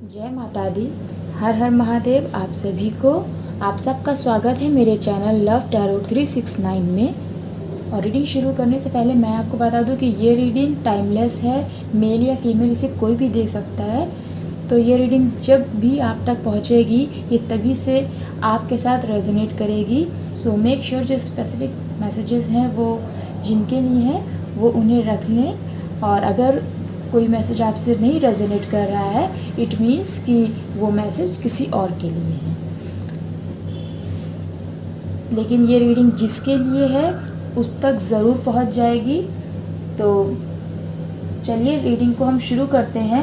जय माता दी। हर हर महादेव। आप सभी को आप सबका स्वागत है मेरे चैनल लव टैरो 369 में। और रीडिंग शुरू करने से पहले मैं आपको बता दूं कि ये रीडिंग टाइमलेस है, मेल या फीमेल इसे कोई भी दे सकता है। तो ये रीडिंग जब भी आप तक पहुंचेगी ये तभी से आपके साथ रेजोनेट करेगी। सो मेक श्योर जो स्पेसिफिक मैसेजेस हैं वो जिनके लिए हैं वो उन्हें रख लें। और अगर कोई मैसेज आपसे नहीं रेजोनेट कर रहा है इट मीन्स कि वो मैसेज किसी और के लिए है। लेकिन ये रीडिंग जिसके लिए है उस तक ज़रूर पहुंच जाएगी। तो चलिए रीडिंग को हम शुरू करते हैं,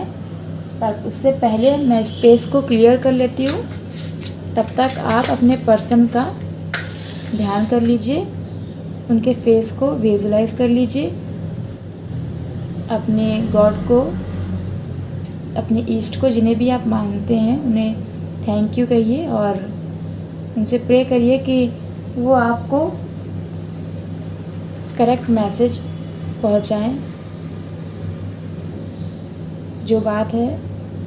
पर उससे पहले मैं स्पेस को क्लियर कर लेती हूँ। तब तक आप अपने पर्सन का ध्यान कर लीजिए, उनके फेस को विजुलाइज कर लीजिए, अपने गॉड को, अपने ईस्ट को, जिन्हें भी आप मानते हैं उन्हें थैंक यू कहिए और उनसे प्रे करिए कि वो आपको करेक्ट मैसेज पहुंचाएं। जो बात है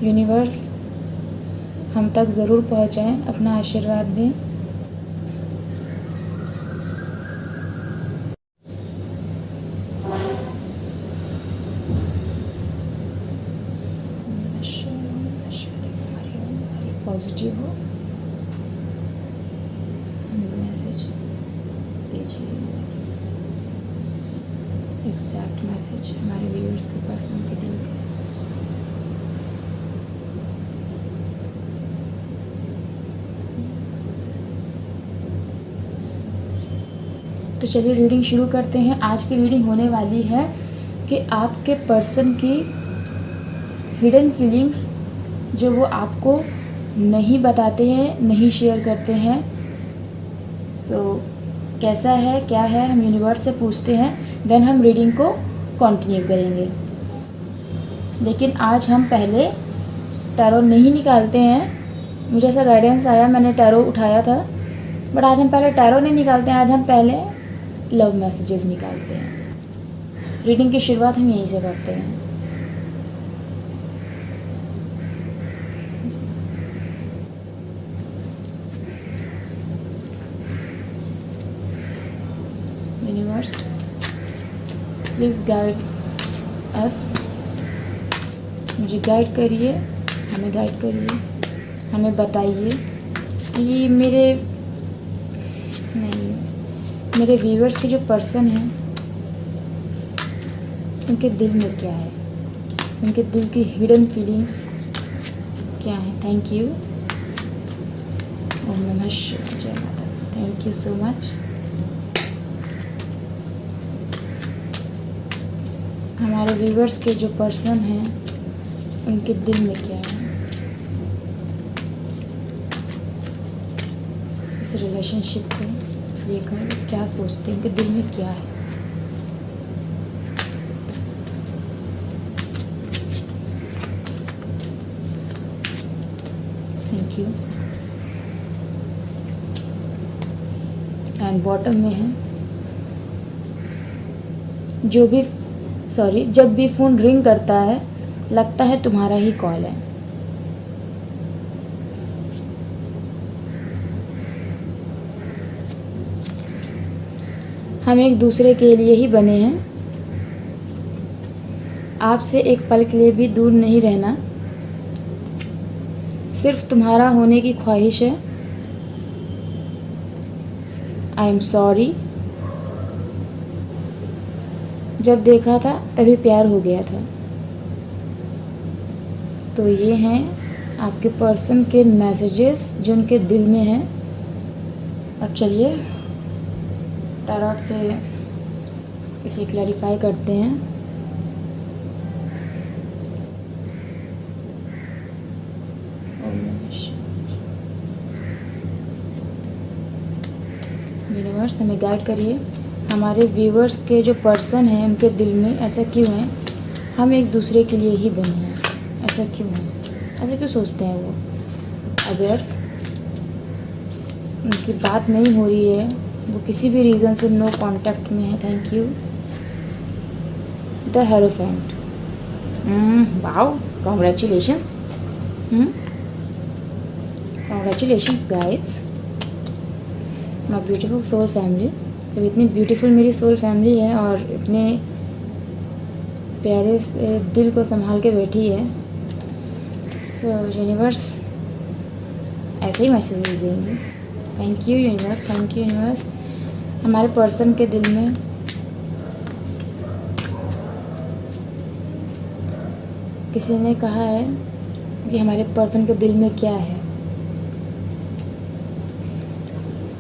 यूनिवर्स हम तक ज़रूर पहुंचाएं, अपना आशीर्वाद दें। पॉजिटिव हो मैसेज दीजिए, एग्जैक्ट मैसेज हमारे व्यूअर्स के पर्सन के दिल का। तो चलिए रीडिंग शुरू करते हैं। आज की रीडिंग होने वाली है कि आपके पर्सन की हिडन फीलिंग्स जो वो आपको नहीं बताते हैं, नहीं शेयर करते हैं। सो कैसा है, क्या है, हम यूनिवर्स से पूछते हैं, देन हम रीडिंग को कंटिन्यू करेंगे। लेकिन आज हम पहले टैरो नहीं निकालते हैं। मुझे ऐसा गाइडेंस आया, मैंने टैरो उठाया था, बट आज हम पहले टैरो नहीं निकालते हैं। आज हम पहले लव मैसेजेस निकालते हैं। रीडिंग की शुरुआत हम यहीं से करते हैं। यूनिवर्स प्लीज़ गाइड अस, मुझे गाइड करिए, हमें गाइड करिए, हमें बताइए कि मेरे व्यूअर्स के जो पर्सन हैं उनके दिल में क्या है, उनके दिल की हिडन फीलिंग्स क्या है। Thank you. ओम नमः शिवाय। जय माता। Thank you so much. हमारे व्यूअर्स के जो पर्सन हैं उनके दिल में क्या है, इस रिलेशनशिप को लेकर क्या सोचते हैं, उनके दिल में क्या है। Thank you. एंड बॉटम में है जब भी फ़ोन रिंग करता है लगता है तुम्हारा ही कॉल है। हम एक दूसरे के लिए ही बने हैं। आपसे एक पल के लिए भी दूर नहीं रहना, सिर्फ तुम्हारा होने की ख्वाहिश है। I am sorry. जब देखा था तभी प्यार हो गया था। तो ये हैं आपके पर्सन के मैसेजेस जो उनके दिल में हैं। अब चलिए टैरोट से इसे क्लैरिफाई करते हैं। यूनिवर्स हमें गाइड करिए। हमारे व्यूअर्स के जो पर्सन हैं उनके दिल में ऐसा क्यों है, हम एक दूसरे के लिए ही बने हैं, ऐसा क्यों है, ऐसा क्यों सोचते हैं वो। अगर उनकी बात नहीं हो रही है, वो किसी भी रीज़न से नो कांटेक्ट में है। Thank you. The Hierophant. Wow, congratulations. Congratulations guys, my beautiful soul family. जब इतनी ब्यूटीफुल मेरी सोल फैमिली है और इतने प्यारे से दिल को संभाल के बैठी है, सो यूनिवर्स ऐसे ही मैसेज देंगे। Thank you universe, thank you universe. हमारे पर्सन के दिल में किसी ने कहा है कि हमारे पर्सन के दिल में क्या है।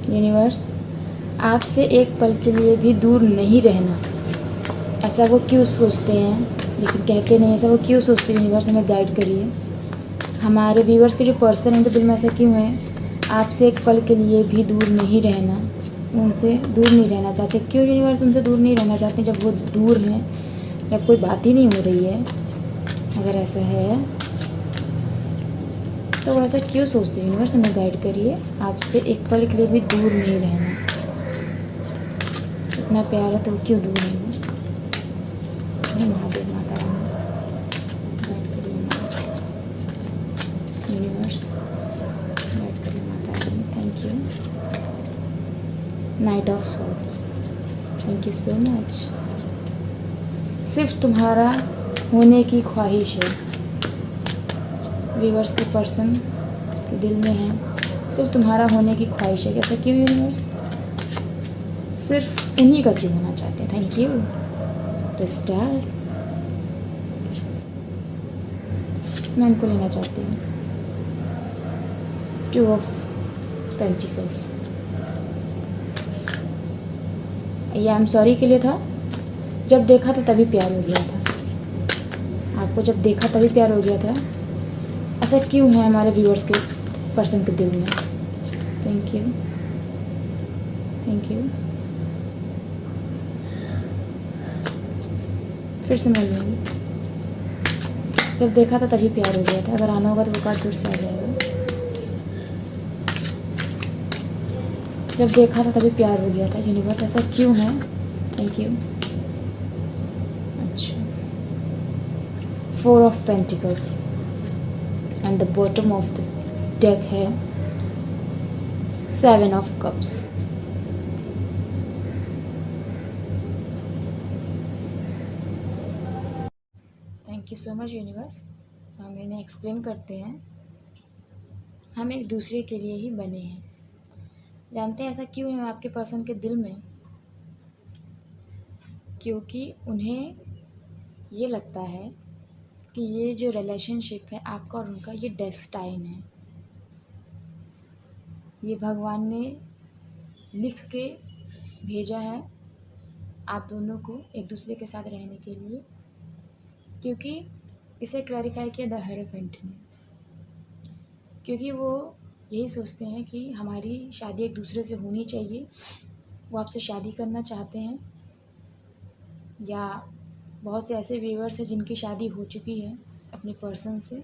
यूनिवर्स आपसे एक पल के लिए भी दूर नहीं रहना, ऐसा वो क्यों सोचते हैं लेकिन कहते नहीं, ऐसा वो क्यों सोचते हैं। यूनिवर्स हमें गाइड करिए। हमारे व्यूवर्स के जो पर्सन हैं उनके दिल में ऐसा क्यों है, आपसे एक पल के लिए भी दूर नहीं रहना, उनसे दूर नहीं रहना चाहते। क्यों यूनिवर्स उनसे दूर नहीं रहना चाहते जब वो दूर हैं, जब कोई बात ही नहीं हो रही है। अगर ऐसा है तो वो ऐसा क्यों सोचते हैं। यूनिवर्स हमें गाइड करिए, आपसे एक पल के लिए भी दूर नहीं रहना। इतना प्यार है तो वो क्यों दूर है। महादेव माता रानी गाइड करिए, यूनिवर्स गाइड करिए Mata Rani. Thank you. Knight of swords, thank you so much. सिर्फ तुम्हारा होने की ख्वाहिश है, व्यूवर्स के पर्सन के दिल में है, सिर्फ तुम्हारा होने की ख्वाहिश है। कैसा क्यों यूनिवर्स, सिर्फ उन्हीं का क्यों होना चाहते हैं। Thank you the star. मैं इनको लेना चाहती हूँ। 2 ऑफ पेंटिकल्स, ये आई एम सॉरी के लिए था। जब देखा था तभी प्यार हो गया था, आपको जब देखा तभी प्यार हो गया था। ऐसा क्यों है हमारे व्यूअर्स के पर्सन के दिल में। Thank you, thank you. फिर से मैं लूँगी। जब देखा था तभी प्यार हो गया था। अगर आना होगा तो वो कार्ड फिर से आ जाएगा। जब देखा था तभी प्यार हो गया था। यूनिवर्स ऐसा क्यों है। Thank you. अच्छा, 4 of pentacles and the bottom of the deck है 7 of cups. Thank you so much universe. हम इन्हें एक्सप्लेन करते हैं। हम एक दूसरे के लिए ही बने हैं। जानते हैं ऐसा क्यों है आपके पर्सन के दिल में, क्योंकि उन्हें ये लगता है कि ये जो रिलेशनशिप है आपका और उनका, ये डेस्टाइन है। ये भगवान ने लिख के भेजा है आप दोनों को एक दूसरे के साथ रहने के लिए, क्योंकि इसे क्लैरिफाई किया द हेरोफेंट ने, क्योंकि वो यही सोचते हैं कि हमारी शादी एक दूसरे से होनी चाहिए। वो आपसे शादी करना चाहते हैं, या बहुत से ऐसे व्यूअर्स हैं जिनकी शादी हो चुकी है अपने पर्सन से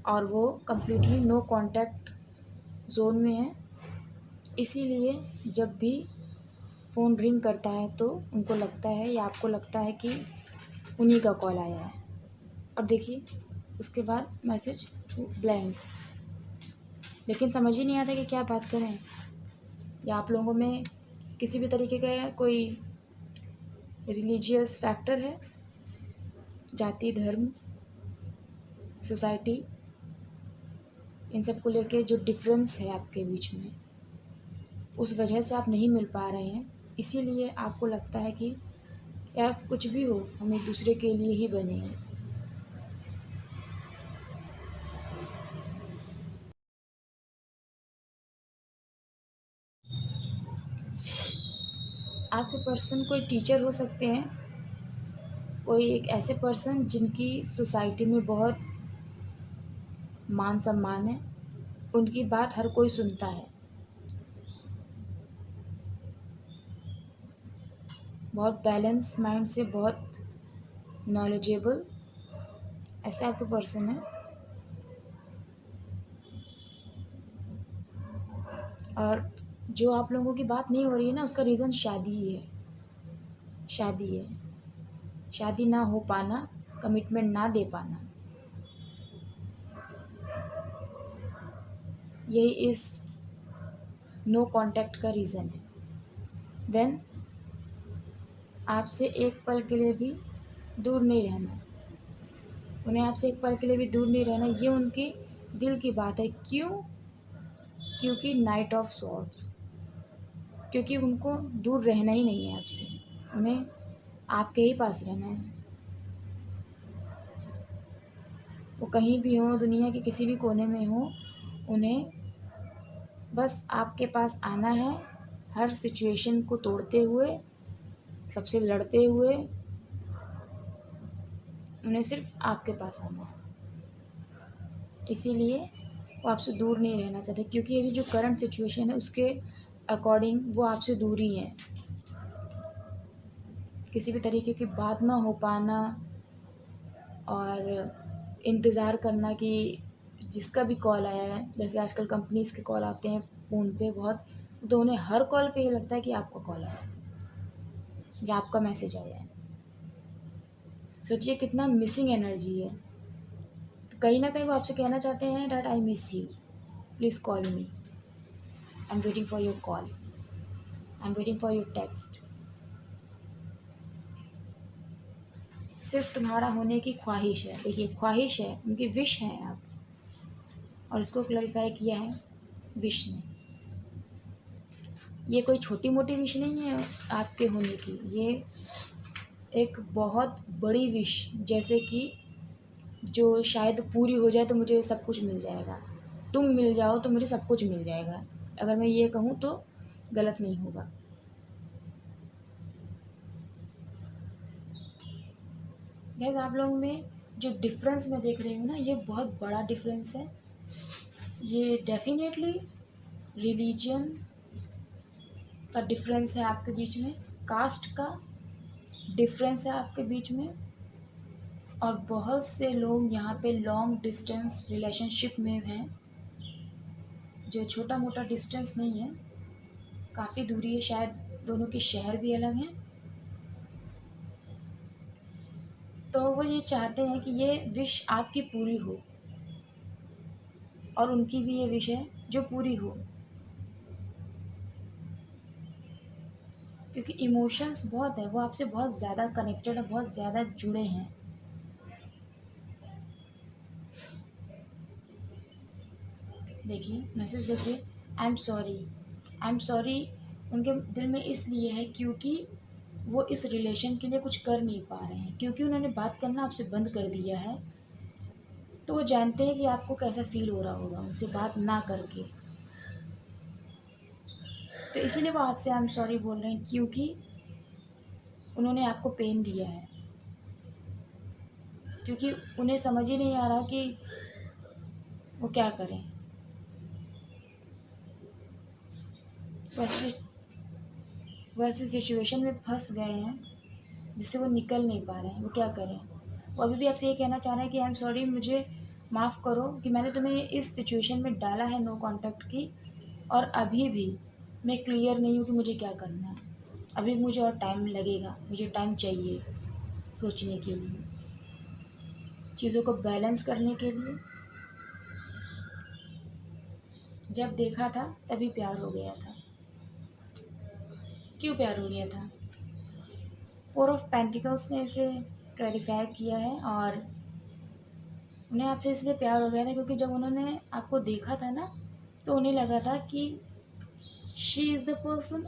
और वो कम्प्लीटली नो कांटेक्ट जोन में है। इसीलिए जब भी फ़ोन रिंग करता है तो उनको लगता है या आपको लगता है कि उन्हीं का कॉल आया है, और देखिए उसके बाद मैसेज ब्लैंक। लेकिन समझ ही नहीं आता कि क्या बात करें। या आप लोगों में किसी भी तरीके का कोई रिलीजियस फैक्टर है, जाति, धर्म, सोसाइटी, इन सब को लेके जो डिफरेंस है आपके बीच में, उस वजह से आप नहीं मिल पा रहे हैं। इसीलिए आपको लगता है कि यार कुछ भी हो, हम एक दूसरे के लिए ही बने हैं। आपके पर्सन कोई टीचर हो सकते हैं, कोई एक ऐसे पर्सन जिनकी सोसाइटी में बहुत मान सम्मान है, उनकी बात हर कोई सुनता है, बहुत बैलेंस माइंड से, बहुत नॉलेजेबल, ऐसा आपका पर्सन है। और जो आप लोगों की बात नहीं हो रही है ना, उसका रीज़न शादी ही है। शादी है, शादी ना हो पाना कमिटमेंट ना दे पाना, यही इस नो कांटेक्ट का रीज़न है। देन आपसे एक पल के लिए भी दूर नहीं रहना, उन्हें आपसे एक पल के लिए भी दूर नहीं रहना, ये उनकी दिल की बात है। क्यों? क्योंकि नाइट ऑफ सॉर्ड्स, क्योंकि उनको दूर रहना ही नहीं है आपसे, उन्हें आपके ही पास रहना है। वो कहीं भी हो, दुनिया के किसी भी कोने में हो, उन्हें बस आपके पास आना है, हर सिचुएशन को तोड़ते हुए, सबसे लड़ते हुए, उन्हें सिर्फ आपके पास आना है। इसीलिए वो आपसे दूर नहीं रहना चाहते, क्योंकि अभी जो करंट सिचुएशन है उसके अकॉर्डिंग वो आपसे दूर ही हैं। किसी भी तरीके की बात ना हो पाना और इंतज़ार करना कि जिसका भी कॉल आया है, जैसे आजकल कंपनीज़ के कॉल आते हैं फ़ोन पे बहुत, तो उन्हें हर कॉल पे ये लगता है कि आपका कॉल आया है या आपका मैसेज आया है। सोचिए कितना मिसिंग एनर्जी है। तो कहीं ना कहीं वो आपसे कहना चाहते हैं that I miss you, please call me, I am waiting for your call, I am waiting for your text. सिर्फ तुम्हारा होने की ख्वाहिश है। देखिए, ख्वाहिश है, उनकी विश है आप, और इसको क्लैरिफाई किया है विश ने। ये कोई छोटी मोटी विश नहीं है आपके होने की, ये एक बहुत बड़ी विश, जैसे कि जो शायद पूरी हो जाए तो मुझे सब कुछ मिल जाएगा, तुम मिल जाओ तो मुझे सब कुछ मिल जाएगा। अगर मैं ये कहूँ तो गलत नहीं होगा। गैस, आप लोगों में जो डिफरेंस मैं देख रही हूँ ना, ये बहुत बड़ा डिफरेंस है। ये डेफिनेटली रिलीजन का डिफरेंस है आपके बीच में, कास्ट का डिफरेंस है आपके बीच में, और बहुत से लोग यहाँ पे लॉन्ग डिस्टेंस रिलेशनशिप में हैं, जो छोटा मोटा डिस्टेंस नहीं है, काफ़ी दूरी है, शायद दोनों के शहर भी अलग हैं। तो वो ये चाहते हैं कि ये विश आपकी पूरी हो, और उनकी भी ये विश है जो पूरी हो, क्योंकि इमोशंस बहुत है, वो आपसे बहुत ज़्यादा कनेक्टेड है, बहुत ज़्यादा जुड़े हैं। देखिए मैसेज, देखिए I am sorry. I am sorry उनके दिल में इसलिए है क्योंकि वो इस रिलेशन के लिए कुछ कर नहीं पा रहे हैं, क्योंकि उन्होंने बात करना आपसे बंद कर दिया है। तो वो जानते हैं कि आपको कैसा फील हो रहा होगा उनसे बात ना करके, तो इसीलिए वो आपसे आई एम सॉरी बोल रहे हैं, क्योंकि उन्होंने आपको पेन दिया है, क्योंकि उन्हें समझ ही नहीं आ रहा कि वो क्या करें। वैसे सिचुएशन में फंस गए हैं जिससे वो निकल नहीं पा रहे हैं, वो क्या करें। वो अभी भी आपसे ये कहना चाह रहे हैं कि आई एम सॉरी, मुझे माफ़ करो कि मैंने तुम्हें इस सिचुएशन में डाला है नो कांटेक्ट की, और अभी भी मैं क्लियर नहीं हूँ कि मुझे क्या करना है। अभी मुझे और टाइम लगेगा, मुझे टाइम चाहिए सोचने के लिए, चीज़ों को बैलेंस करने के लिए। जब देखा था तभी प्यार हो गया था। क्यों प्यार हो गया था? 4 ऑफ पेंटिकल्स ने इसे क्लैरिफाई किया है, और उन्हें आपसे इसलिए प्यार हो गया था क्योंकि जब उन्होंने आपको देखा था ना, तो उन्हें लगा था कि she is the person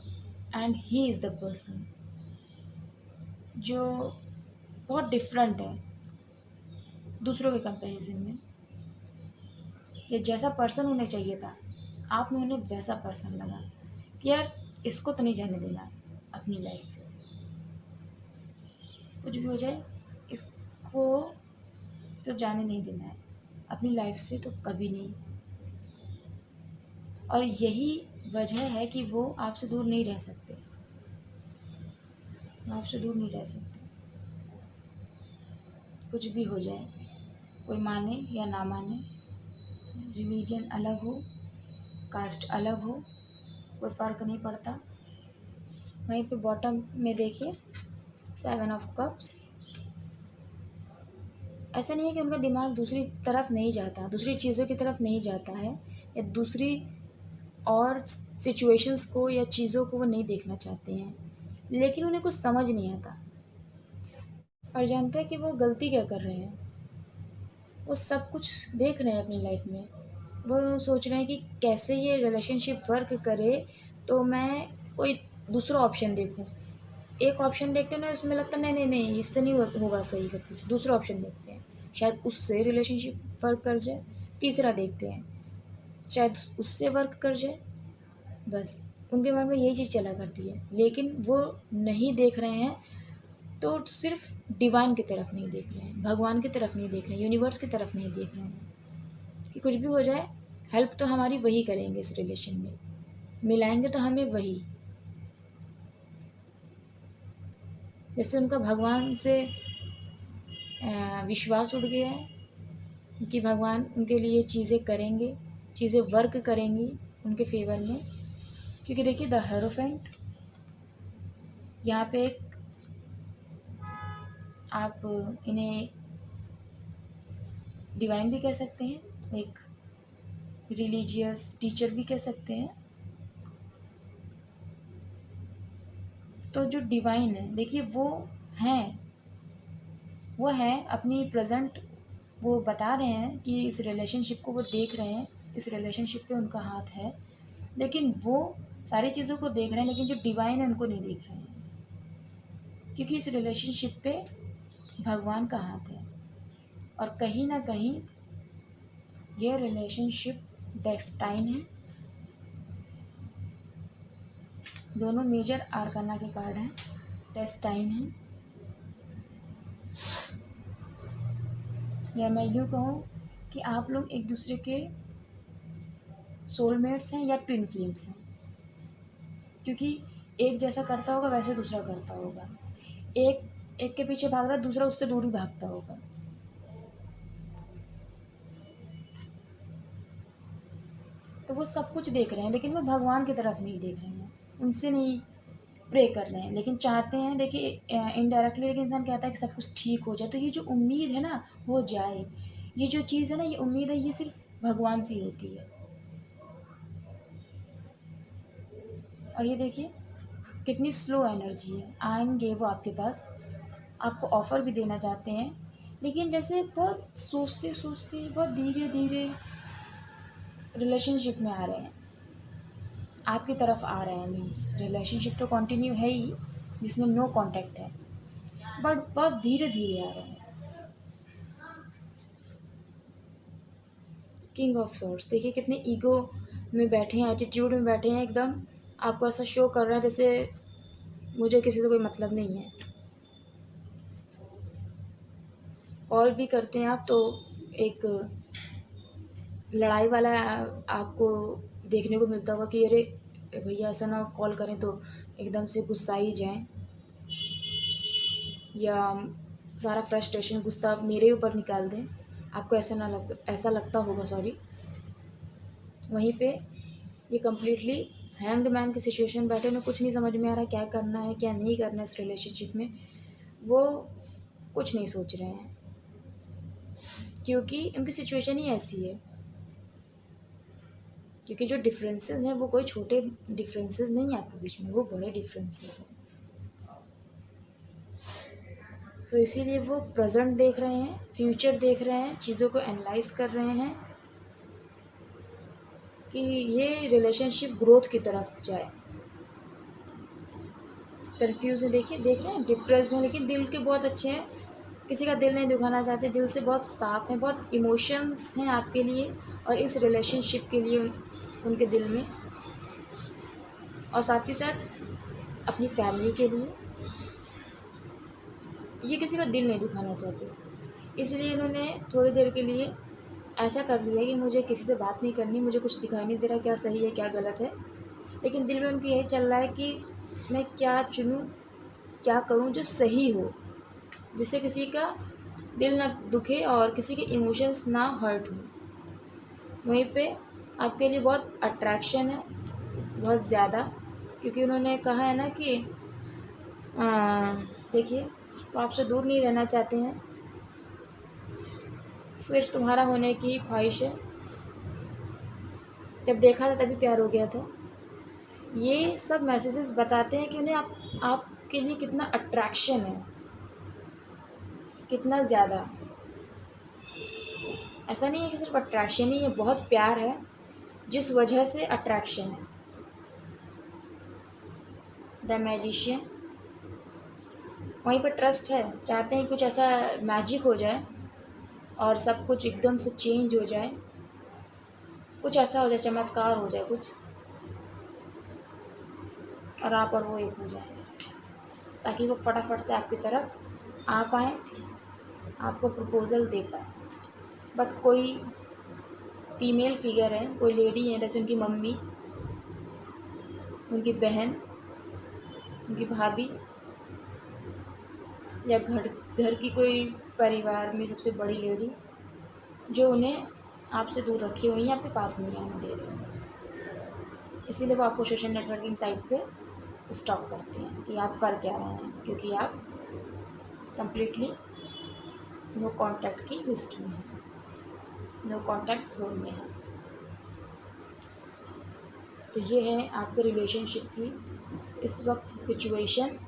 and he is the person, जो बहुत डिफरेंट है दूसरों के कंपैरिजन में। ये जैसा पर्सन उन्हें चाहिए था, आप में उन्हें वैसा पर्सन लगा कि यार इसको तो नहीं जाने देना अपनी लाइफ से, कुछ भी हो जाए इसको तो जाने नहीं देना है अपनी लाइफ से, तो कभी नहीं। और यही वजह है कि वो आपसे दूर नहीं रह सकते, वो आपसे दूर नहीं रह सकते। कुछ भी हो जाए, कोई माने या ना माने, रिलीजन अलग हो, कास्ट अलग हो, कोई फ़र्क नहीं पड़ता। वहीं पे बॉटम में देखिए 7 ऑफ कप्स, ऐसा नहीं है कि उनका दिमाग दूसरी तरफ नहीं जाता, दूसरी चीज़ों की तरफ नहीं जाता है, या दूसरी और सिचुएशंस को या चीज़ों को वो नहीं देखना चाहते हैं, लेकिन उन्हें कुछ समझ नहीं आता और जानते हैं कि वो गलती क्या कर रहे हैं। वो सब कुछ देख रहे हैं अपनी लाइफ में, वो सोच रहे हैं कि कैसे ये रिलेशनशिप वर्क करे, तो मैं कोई दूसरा ऑप्शन देखूं। एक ऑप्शन देखते हैं ना, उसमें लगता है नहीं नहीं नहीं, इससे नहीं होगा सही सब कुछ, दूसरा ऑप्शन देखते हैं, शायद उससे रिलेशनशिप वर्क कर जाए। तीसरा देखते हैं, शायद उससे वर्क कर जाए। बस उनके मन में यही चीज़ चला करती है, लेकिन वो नहीं देख रहे हैं तो सिर्फ डिवाइन की तरफ नहीं देख रहे हैं, भगवान की तरफ नहीं देख रहे हैं, यूनिवर्स की तरफ नहीं देख रहे हैं कि कुछ भी हो जाए हेल्प तो हमारी वही करेंगे, इस रिलेशन में मिलाएंगे तो हमें वही। जैसे उनका भगवान से विश्वास उठ गया है कि भगवान उनके लिए चीज़ें करेंगे, चीज़ें वर्क करेंगी उनके फेवर में। क्योंकि देखिए द हेरोफेंट यहाँ पे एक, आप इन्हें डिवाइन भी कह सकते हैं, एक रिलीजियस टीचर भी कह सकते हैं। तो जो डिवाइन है देखिए वो हैं अपनी प्रेजेंट, वो बता रहे हैं कि इस रिलेशनशिप को वो देख रहे हैं, इस रिलेशनशिप पे उनका हाथ है, लेकिन वो सारी चीज़ों को देख रहे हैं, लेकिन जो डिवाइन है उनको नहीं देख रहे हैं, क्योंकि इस रिलेशनशिप पे भगवान का हाथ है। और कहीं ना कहीं ये रिलेशनशिप डेस्टाइन है। दोनों मेजर आर्काना के कार्ड हैं, डेस्टाइन है, या मैं यूँ कहूँ कि आप लोग एक दूसरे के सोलमेट्स हैं या ट्विन फ्लेम्स हैं, क्योंकि एक जैसा करता होगा वैसे दूसरा करता होगा, एक के पीछे भाग रहा, दूसरा उससे दूर ही भागता होगा। तो वो सब कुछ देख रहे हैं, लेकिन वो भगवान की तरफ नहीं देख रहे हैं, उनसे नहीं प्रे कर रहे हैं, लेकिन चाहते हैं। देखिए इनडायरेक्टली एक इंसान कहता है कि सब कुछ ठीक हो जाए, तो ये जो उम्मीद है ना हो जाए, ये जो चीज़ है ना, ये उम्मीद है, ये सिर्फ भगवान से होती है। और ये देखिए कितनी स्लो एनर्जी है, आएंगे वो आपके पास, आपको ऑफ़र भी देना चाहते हैं, लेकिन जैसे बहुत सोचते सोचते बहुत धीरे धीरे रिलेशनशिप में आ रहे हैं, आपकी तरफ आ रहे हैं। मीन्स रिलेशनशिप तो कंटिन्यू है ही, जिसमें नो कांटेक्ट है, बट बहुत धीरे धीरे आ रहे हैं। किंग ऑफ सोर्स देखिए कितने ईगो में बैठे हैं, एटीट्यूड में बैठे हैं, एकदम आपको ऐसा शो कर रहा है जैसे मुझे किसी से कोई मतलब नहीं है। कॉल भी करते हैं आप तो एक लड़ाई वाला आपको देखने को मिलता होगा कि अरे भैया ऐसा ना कॉल करें तो एकदम से गुस्सा ही जाएं, या सारा फ्रस्ट्रेशन गुस्सा आप मेरे ऊपर निकाल दें, आपको ऐसा लगता होगा, सॉरी। वहीं पे ये कम्प्लीटली हैंग्ड मैन की सिचुएशन बैठे, उन्हें कुछ नहीं समझ में आ रहा क्या करना है क्या नहीं करना है इस रिलेशनशिप में, वो कुछ नहीं सोच रहे हैं, क्योंकि उनकी सिचुएशन ही ऐसी है। क्योंकि जो डिफरेंसेस हैं वो कोई छोटे डिफरेंसेस नहीं है आपके बीच में, वो बड़े डिफरेंसेस हैं। तो इसीलिए वो प्रेजेंट देख रहे हैं, फ्यूचर देख रहे हैं, चीज़ों को एनालाइज कर रहे हैं कि ये रिलेशनशिप ग्रोथ की तरफ जाए। कंफ्यूज है, देखिए देख रहे हैं, डिप्रेस्ड हैं, लेकिन दिल के बहुत अच्छे हैं, किसी का दिल नहीं दुखाना चाहते, दिल से बहुत साफ हैं, बहुत इमोशंस हैं आपके लिए और इस रिलेशनशिप के लिए उनके दिल में, और साथ ही साथ अपनी फैमिली के लिए। ये किसी का दिल नहीं दुखाना चाहते, इसलिए इन्होंने थोड़ी देर के लिए ऐसा कर लिया कि मुझे किसी से बात नहीं करनी, मुझे कुछ दिखाई नहीं दे रहा क्या सही है क्या गलत है, लेकिन दिल में उनकी यही चल रहा है कि मैं क्या चुनूँ, क्या करूँ जो सही हो, जिससे किसी का दिल ना दुखे और किसी के इमोशंस ना हर्ट हो। वहीं पे आपके लिए बहुत अट्रैक्शन है, बहुत ज़्यादा, क्योंकि उन्होंने कहा है ना कि देखिए वो आपसे दूर नहीं रहना चाहते हैं, सिर्फ तुम्हारा होने की ख्वाहिश है, जब देखा था तभी प्यार हो गया था। ये सब मैसेजेस बताते हैं कि उन्हें आपके लिए कितना अट्रैक्शन है, कितना ज़्यादा। ऐसा नहीं है कि सिर्फ अट्रैक्शन ही है, बहुत प्यार है जिस वजह से अट्रैक्शन है। द मैजिशियन, वहीं पर ट्रस्ट है, चाहते हैं कुछ ऐसा मैजिक हो जाए और सब कुछ एकदम से चेंज हो जाए, कुछ ऐसा हो जाए, चमत्कार हो जाए कुछ, और आप और वो एक हो जाए, ताकि वो फटाफट से आपकी तरफ आ पाए, आपको प्रपोज़ल दे पाए। बट कोई फीमेल फिगर है, कोई लेडी है, जैसे उनकी मम्मी, उनकी बहन, उनकी भाभी, या घर की कोई परिवार में सबसे बड़ी लेडी, जो उन्हें आपसे दूर रखी हुई है, आपके पास नहीं आने दे रही है। इसीलिए वो आपको सोशल नेटवर्किंग साइट पे स्टॉप करते हैं कि आप कर क्या रहे हैं, क्योंकि आप कंप्लीटली नो कॉन्टैक्ट की लिस्ट में हैं, नो कॉन्टैक्ट जोन में है। तो ये है आपके रिलेशनशिप की इस वक्त सिचुएशन।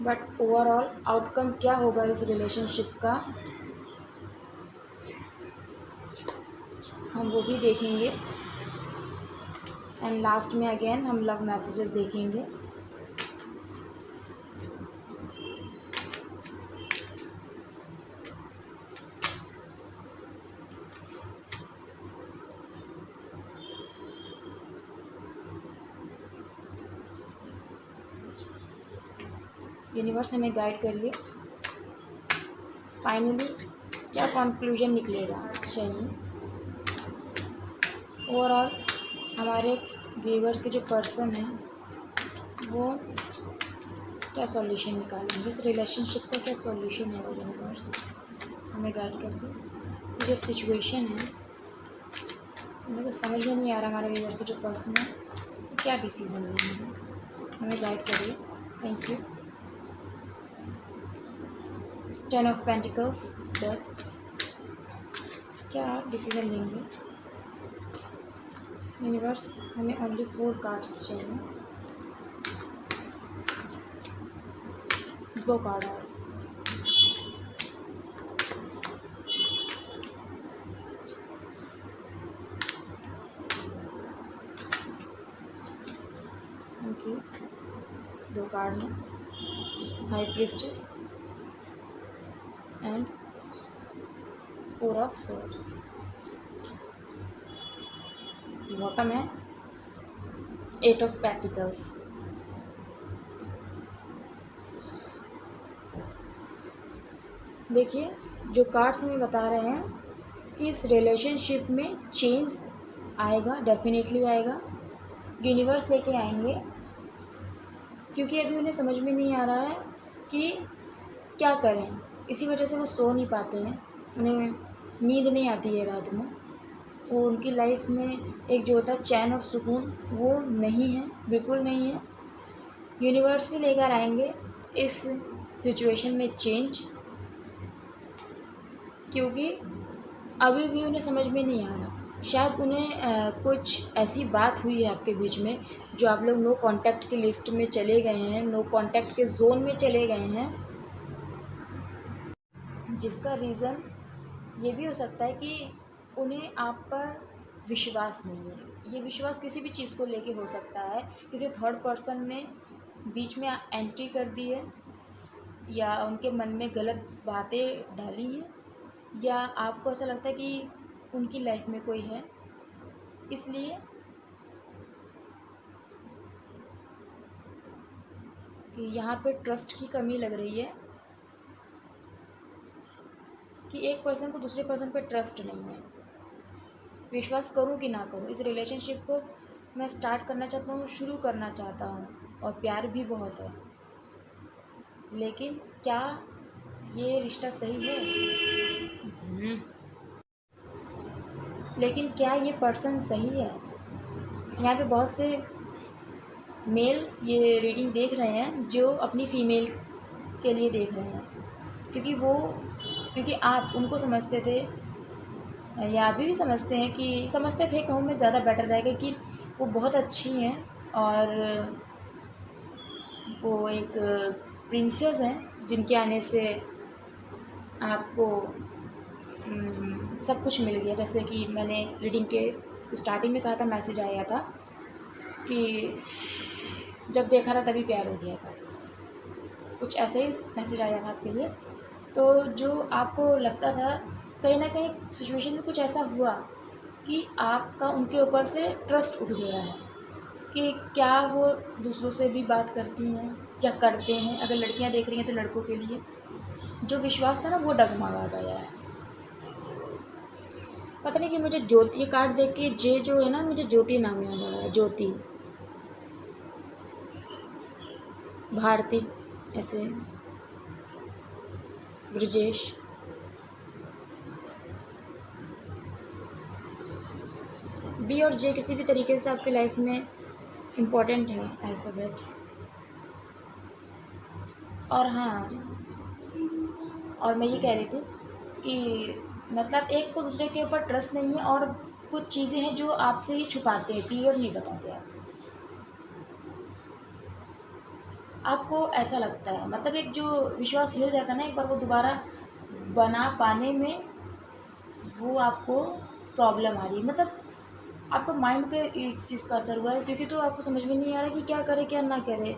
बट ओवरऑल आउटकम क्या होगा इस रिलेशनशिप का, हम वो भी देखेंगे। एंड लास्ट में अगेन हम लव मैसेजेस देखेंगे। यूनिवर्स हमें गाइड करिए, फाइनली क्या कंक्लूजन निकलेगा चाहिए। ओवरऑल हमारे व्यूवर्स के जो पर्सन हैं वो क्या सॉल्यूशन निकालेंगे, इस रिलेशनशिप का क्या सॉल्यूशन होगा। यूनिवर्स हमें गाइड करिए। जो सिचुएशन है मेरे को समझ में नहीं आ रहा, हमारे व्यूवर के जो पर्सन है क्या डिसीज़न लेंगे, हमें गाइड करिए। Thank you. 10 of pentacles, death, क्या डिसीज़न लेंगे यूनिवर्स। हमें ओनली 4 कार्ड्स चाहिए, 2 कार्ड और। Thank you. 2 कार्ड हैं, high priestess and 4 of swords. Bottom है 8 ऑफ पेंटिकल्स। देखिए जो कार्ड्स हमें बता रहे हैं कि इस रिलेशनशिप में चेंज आएगा, डेफिनेटली आएगा, यूनिवर्स लेके आएंगे, क्योंकि अभी उन्हें समझ में नहीं आ रहा है कि क्या करें। इसी वजह से वो सो नहीं पाते हैं, उन्हें नींद नहीं आती है रात में। वो उनकी लाइफ में एक जो होता है चैन और सुकून, वो नहीं है, बिल्कुल नहीं है। यूनिवर्स ही लेकर आएंगे इस सिचुएशन में चेंज, क्योंकि अभी भी उन्हें समझ में नहीं आ रहा। शायद उन्हें कुछ ऐसी बात हुई है आपके बीच में जो आप लोग नो कांटेक्ट की लिस्ट में चले गए हैं, नो कांटेक्ट के जोन में चले गए हैं, जिसका रीज़न ये भी हो सकता है कि उन्हें आप पर विश्वास नहीं है। ये विश्वास किसी भी चीज़ को लेके हो सकता है, किसी थर्ड पर्सन ने बीच में एंट्री कर दी है, या उनके मन में गलत बातें डाली हैं, या आपको ऐसा लगता है कि उनकी लाइफ में कोई है, इसलिए कि यहाँ पे ट्रस्ट की कमी लग रही है, कि एक पर्सन को दूसरे पर्सन पे ट्रस्ट नहीं है। विश्वास करूँ कि ना करूँ, इस रिलेशनशिप को मैं स्टार्ट करना चाहता हूँ, शुरू करना चाहता हूँ, और प्यार भी बहुत है, लेकिन क्या ये रिश्ता सही है? लेकिन क्या ये पर्सन सही है? यहाँ पे बहुत से मेल ये रीडिंग देख रहे हैं जो अपनी फ़ीमेल के लिए देख रहे हैं, क्योंकि आप उनको समझते थे या अभी भी समझते हैं कि समझते थे, कहूँ मैं ज़्यादा बेटर रहेगा, कि वो बहुत अच्छी हैं और वो एक प्रिंसेस हैं जिनके आने से आपको सब कुछ मिल गया। जैसे कि मैंने रीडिंग के स्टार्टिंग में कहा था, मैसेज आया था कि जब देखा था तभी प्यार हो गया था, कुछ ऐसे ही मैसेज आया था आपके लिए। तो जो आपको लगता था कहीं ना कहीं सिचुएशन में कुछ ऐसा हुआ कि आपका उनके ऊपर से ट्रस्ट उठ गया है कि क्या वो दूसरों से भी बात करती हैं या करते हैं। अगर लड़कियां देख रही हैं तो लड़कों के लिए जो विश्वास था ना वो डगमगा गया है। पता नहीं कि मुझे ज्योति, ये कार्ड देख के जे जो है ना, मुझे ज्योति नाम याद आ रहा है, ज्योति, भारती, ऐसे ब्रजेश। बी और जे किसी भी तरीके से आपकी लाइफ में इम्पोर्टेंट है, अल्फ़ाबेट। और हाँ, और मैं ये कह रही थी कि मतलब एक को दूसरे के ऊपर ट्रस्ट नहीं है और कुछ चीज़ें हैं जो आपसे ही छुपाते हैं, क्लियर नहीं बताते आप। आपको ऐसा लगता है, मतलब एक जो विश्वास हिल जाता है ना एक बार, वो दोबारा बना पाने में वो आपको प्रॉब्लम आ रही है। मतलब आपको माइंड पे इस चीज़ का असर हुआ है, क्योंकि तो आपको समझ में नहीं आ रहा कि क्या करे क्या ना करे।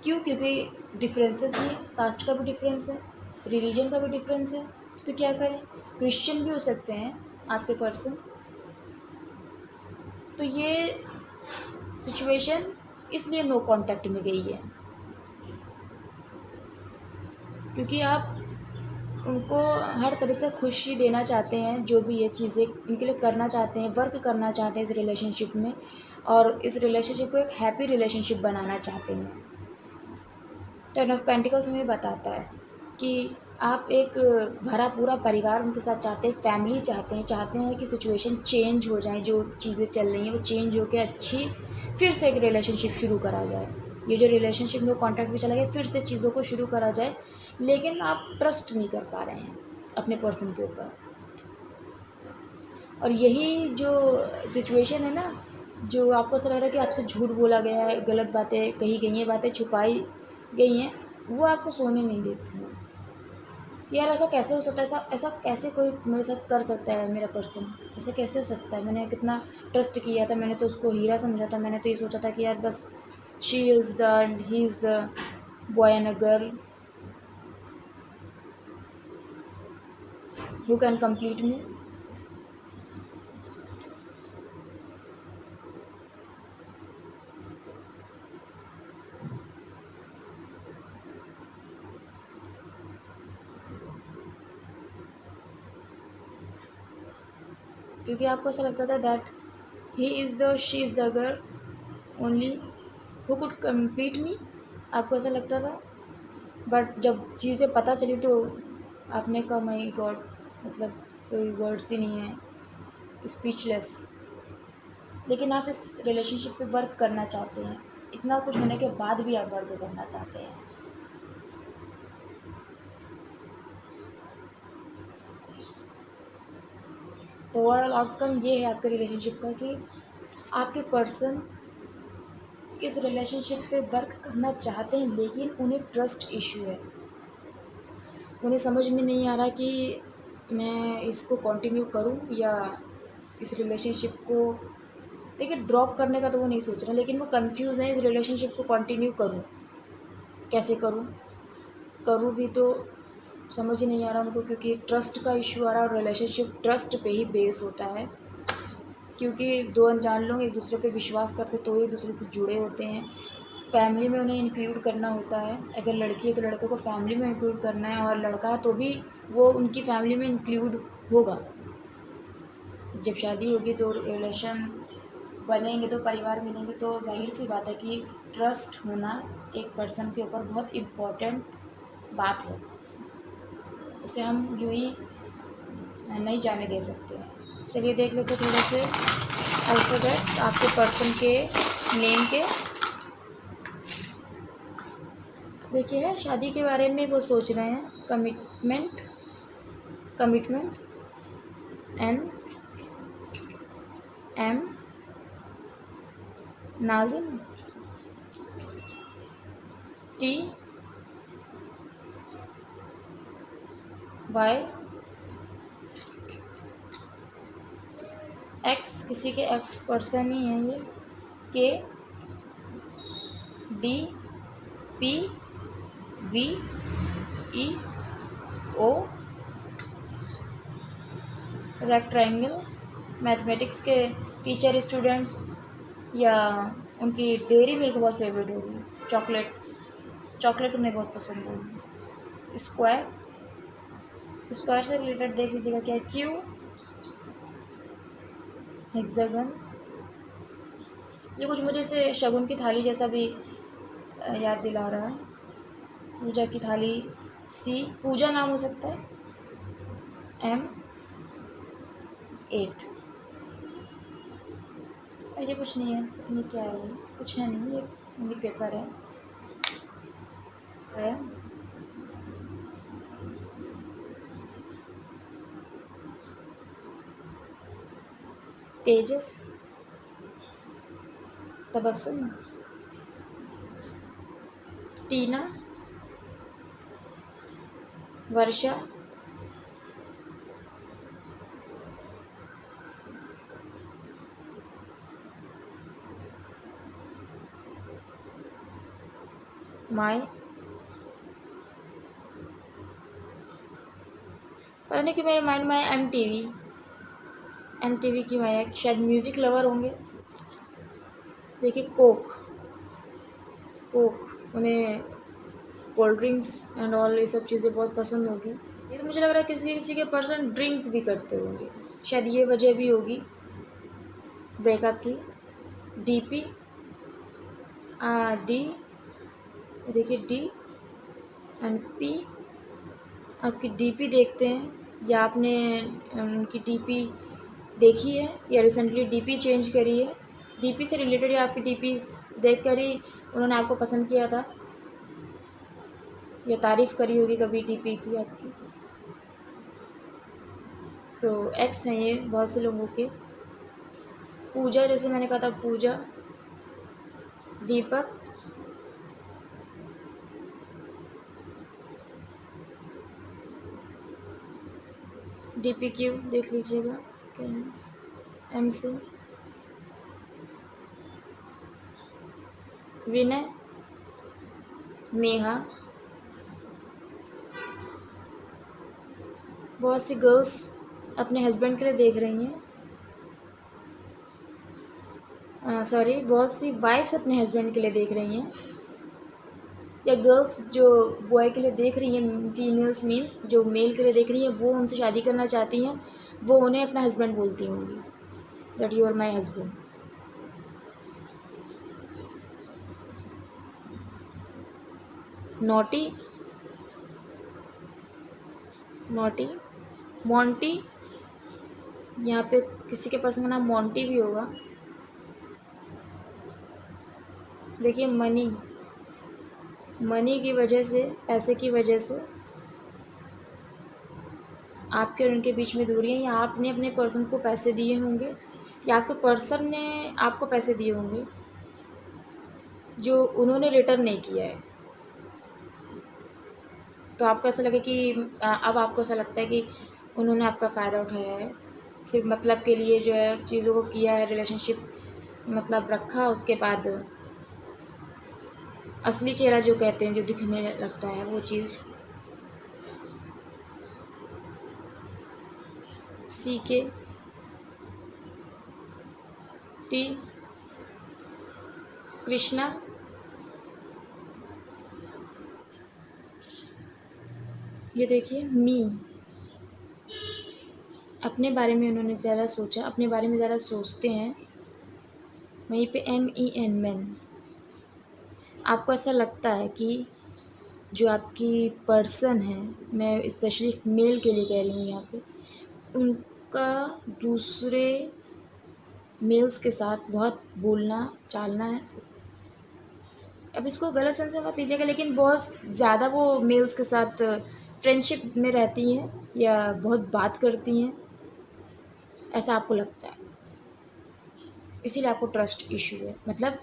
क्यों? क्योंकि डिफरेंसेस भी, कास्ट का भी डिफरेंस है, रिलीजन का भी डिफरेंस है। तो क्या करें? क्रिश्चियन भी हो सकते हैं आपके पर्सन। तो ये सिचुएशन इसलिए नो कांटेक्ट में गई है, क्योंकि आप उनको हर तरह से खुशी देना चाहते हैं, जो भी ये चीज़ें उनके लिए करना चाहते हैं, वर्क करना चाहते हैं इस रिलेशनशिप में, और इस रिलेशनशिप को एक हैप्पी रिलेशनशिप बनाना चाहते हैं। 10 ऑफ पेंटिकल्स हमें बताता है कि आप एक भरा पूरा परिवार उनके साथ चाहते हैं, फैमिली चाहते हैं कि सिचुएशन चेंज हो जाए, जो चीज़ें चल रही हैं वो चेंज होकर अच्छी फिर से एक रिलेशनशिप शुरू करा जाए। ये जो रिलेशनशिप में कॉन्टैक्ट भी चला गया, फिर से चीज़ों को शुरू करा जाए, लेकिन आप ट्रस्ट नहीं कर पा रहे हैं अपने पर्सन के ऊपर। और यही जो सिचुएशन है ना, जो आपको ऐसा लग रहा है कि आपसे झूठ बोला गया है, गलत बातें कही गई हैं, बातें छुपाई गई हैं, वो आपको सोने नहीं देती हैं कि यार ऐसा कैसे हो सकता है, ऐसा कैसे कोई मेरे साथ कर सकता है, मेरा पर्सन ऐसा कैसे हो सकता है। मैंने कितना ट्रस्ट किया था, मैंने तो उसको हीरा समझा था, मैंने तो ये सोचा था कि यार बस she is the end he is the boy and a girl who can complete me। क्योंकि आपको ऐसा लगता था that he is the she is the girl only who could complete me, आपको ऐसा लगता था। बट जब चीज़ें पता चली तो आपने कहा माय गॉड, मतलब कोई वर्ड्स ही नहीं है, स्पीचलेस। लेकिन आप इस रिलेशनशिप पे वर्क करना चाहते हैं, इतना कुछ होने के बाद भी आप वर्क करना चाहते हैं। तो ओवरऑल आउटकम ये है आपके रिलेशनशिप का कि आपके पर्सन इस रिलेशनशिप पे वर्क करना चाहते हैं, लेकिन उन्हें ट्रस्ट इशू है। उन्हें समझ में नहीं आ रहा कि मैं इसको कंटिन्यू करूं या इस रिलेशनशिप को, देखिए ड्रॉप करने का तो वो नहीं सोच रहे, लेकिन वो कंफ्यूज है इस रिलेशनशिप को कंटिन्यू करूं, कैसे करूं भी तो समझ ही नहीं आ रहा उनको, क्योंकि ट्रस्ट का इशू आ रहा है और रिलेशनशिप ट्रस्ट पे ही बेस होता है। क्योंकि दो अनजान लोग एक दूसरे पे विश्वास करते तो एक दूसरे से जुड़े होते हैं। फैमिली में उन्हें इंक्लूड करना होता है, अगर लड़की है तो लड़के को फैमिली में इंक्लूड करना है, और लड़का है तो भी वो उनकी फैमिली में इंक्लूड होगा। जब शादी होगी तो रिलेशन बनेंगे, तो परिवार मिलेंगे, तो जाहिर सी बात है कि ट्रस्ट होना एक पर्सन के ऊपर बहुत इम्पोर्टेंट बात है, उसे हम यूँ ही नहीं जाने दे सकते हैं। चलिए देख लेते थोड़े से अल्फ़ाबेट्स आपके पर्सन के नेम के। देखिए है शादी के बारे में वो सोच रहे हैं, commitment N M Nazim T Y X, किसी के एक्स पर्सन ही है ये, K D P V E O, rectangle, mathematics के टीचर स्टूडेंट्स, या उनकी डेयरी मिल्क बहुत फेवरेट होगी, चॉकलेट उन्हें बहुत पसंद होगी। स्क्वायर से रिलेटेड देख लीजिएगा क्या है, क्यू, हेक्सागन, ये कुछ मुझे से शगुन की थाली जैसा भी याद दिला रहा है। पूजा की थाली, सी, पूजा नाम हो सकता है, एम 8। ये कुछ नहीं है, पता नहीं क्या है ये, कुछ है नहीं, ये ओनली पेपर है। तेजस, तबस्सुम, टीना, वर्षा, माई, पता नहीं कि मेरे माइंड में एम टी वी की माया, शायद म्यूज़िक लवर होंगे। देखिए कोक, उन्हें कोल्ड ड्रिंक्स एंड ऑल ये सब चीज़ें बहुत पसंद होगी। ये तो मुझे लग रहा है किसी के पर्सन ड्रिंक भी करते होंगे, शायद ये वजह भी होगी ब्रेकअप की। डीपी, डी, देखिए डी एंड पी, आपकी डीपी देखते हैं, या आपने उनकी डीपी देखी है या रिसेंटली डीपी चेंज करी है। डीपी से रिलेटेड या आपकी डीपी देख कर ही उन्होंने आपको पसंद किया था या तारीफ़ करी होगी कभी डीपी की आपकी। सो एक्स हैं ये बहुत से लोगों के। पूजा, जैसे मैंने कहा था पूजा, दीपक, डीपी क्यू देख लीजिएगा क्या है, एम से विनय, नेहा, बहुत सी गर्ल्स अपने हस्बैंड के लिए देख रही हैं, सॉरी बहुत सी वाइफ्स अपने हस्बैंड के लिए देख रही हैं, या गर्ल्स जो बॉय के लिए देख रही हैं, फीमेल्स मीन्स जो मेल के लिए देख रही हैं, वो उनसे शादी करना चाहती हैं, वो उन्हें अपना हस्बैंड बोलती होंगी, that you are my husband. Naughty, Monty, यहाँ पे किसी के पर्सन का नाम मोंटी भी होगा। देखिए मनी की वजह से, पैसे की वजह से आपके और उनके बीच में दूरी है, या आपने अपने पर्सन को पैसे दिए होंगे या आपके पर्सन ने आपको पैसे दिए होंगे जो उन्होंने रिटर्न नहीं किया है। तो आपको ऐसा लगे कि अब आपको ऐसा लगता है कि उन्होंने आपका फ़ायदा उठाया है, सिर्फ मतलब के लिए जो है चीज़ों को किया है, रिलेशनशिप मतलब रखा, उसके बाद असली चेहरा जो कहते हैं जो दिखने लगता है वो चीज़। सी के टी, कृष्णा, ये देखिए मी, अपने बारे में उन्होंने ज़्यादा सोचा, अपने बारे में ज़्यादा सोचते हैं। वहीं पे MEN, मैन, आपको ऐसा लगता है कि जो आपकी पर्सन है, मैं स्पेशली मेल के लिए कह रही हूँ यहाँ पे, उनका दूसरे मेल्स के साथ बहुत बोलना चालना है, अब इसको गलत सेंस में मत लीजिएगा, लेकिन बहुत ज़्यादा वो मेल्स के साथ फ्रेंडशिप में रहती हैं या बहुत बात करती हैं, ऐसा आपको लगता है, इसीलिए आपको ट्रस्ट इशू है। मतलब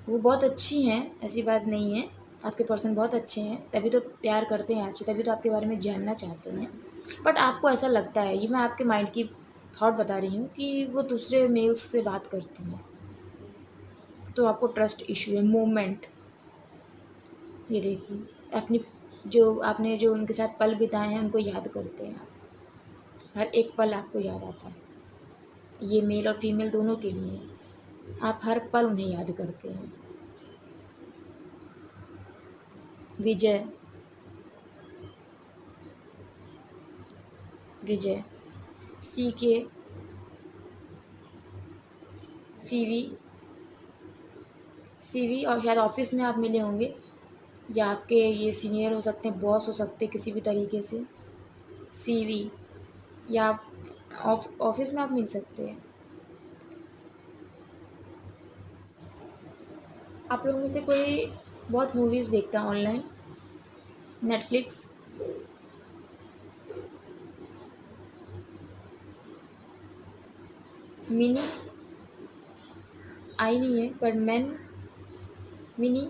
वो बहुत अच्छी हैं, ऐसी बात नहीं है, आपके पर्सन बहुत अच्छे हैं, तभी तो प्यार करते हैं आपसे, तभी तो आपके बारे में जानना चाहते हैं, बट आपको ऐसा लगता है, ये मैं आपके माइंड की थॉट बता रही हूँ कि वो दूसरे मेल्स से बात करती हैं, तो आपको ट्रस्ट इशू है। मोमेंट, ये देखिए, अपनी जो आपने जो उनके साथ पल बिताए हैं उनको याद करते हैं आप, हर एक पल आपको याद आता है, ये मेल और फीमेल दोनों के लिए है, आप हर पल उन्हें याद करते हैं। विजय, विजय, CK, CV और शायद ऑफिस में आप मिले होंगे, या आपके ये सीनियर हो सकते हैं, बॉस हो सकते हैं किसी भी तरीके से। CV, या ऑफिस में आप मिल सकते हैं। आप लोगों में से कोई बहुत मूवीज़ देखता है ऑनलाइन, नेटफ्लिक्स? मिनी आई नहीं है, पर मैन, मिनी,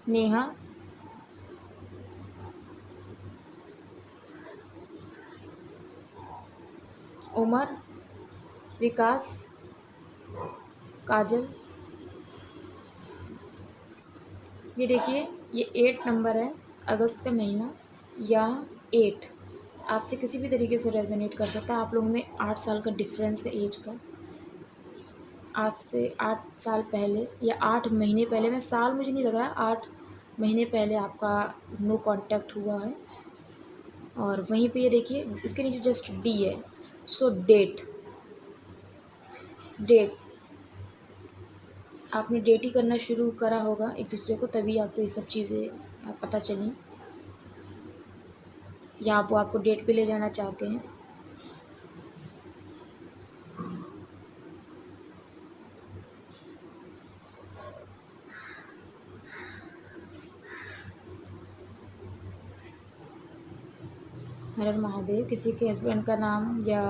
नेहा, उमर, विकास, काजल। ये देखिए, ये 8 नंबर है, अगस्त का महीना, या 8 आपसे किसी भी तरीके से रेजोनेट कर सकता है। आप लोगों में 8 साल का डिफरेंस है एज का, आज से 8 साल पहले या 8 महीने पहले, मैं साल मुझे नहीं लग रहा, 8 महीने पहले आपका नो कांटेक्ट हुआ है। और वहीं पे ये देखिए, इसके नीचे जस्ट D है, सो डेट, डेट, आपने डेट ही करना शुरू करा होगा एक दूसरे को, तभी आपको ये सब चीज़ें पता चली, या वो आपको डेट पे ले जाना चाहते हैं। हर हर महादेव। किसी के हस्बैंड का नाम या